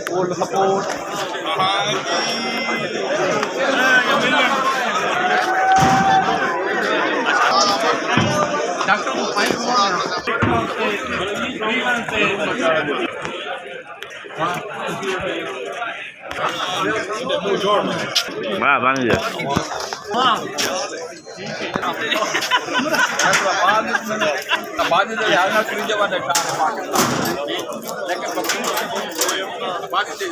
Full support. Vá, vai, Miguel. बाद में यार ना क्रीज जब देखा लेकिन बाद से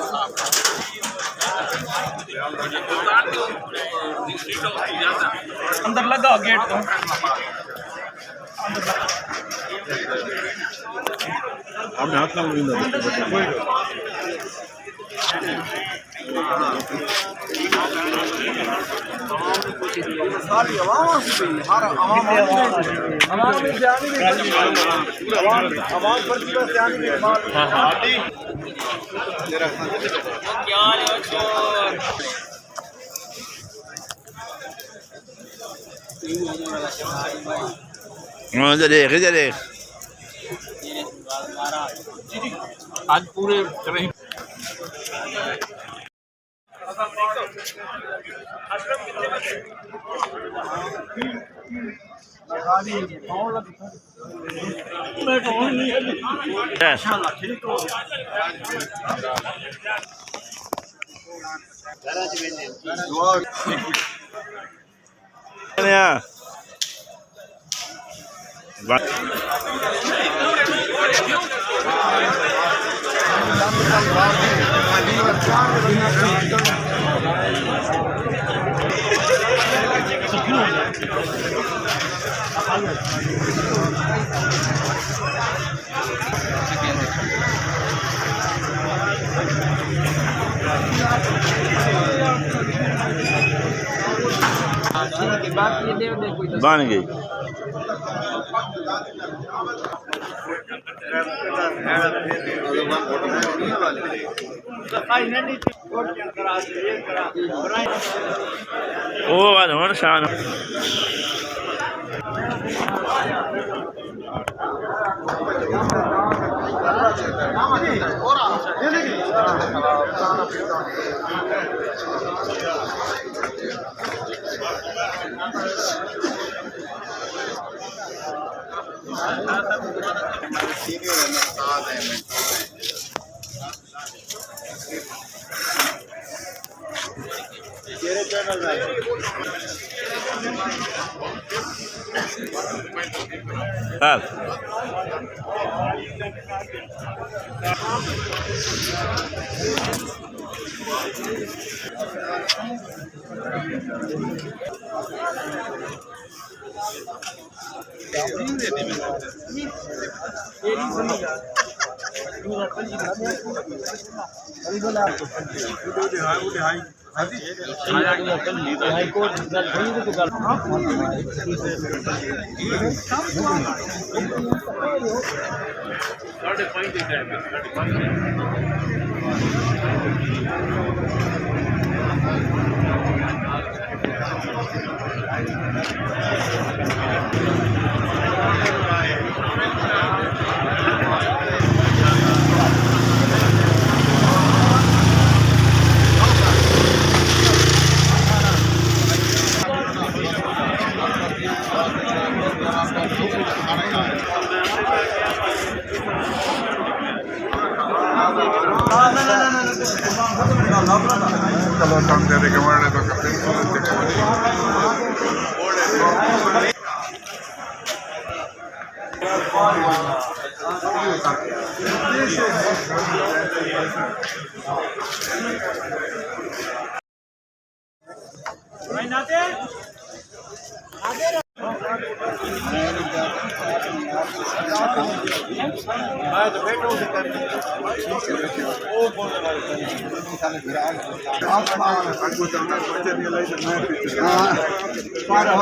अंदर लगा गेट को हमने हाथ में सारी आवाज भी हर आवाज में जानी भी आवाज पर भी जानी भी हां हादी तेरा क्या ले इधर देख आज पूरे करें बन गई ओ वाला शान Kalau tam dari kemana tu kapten para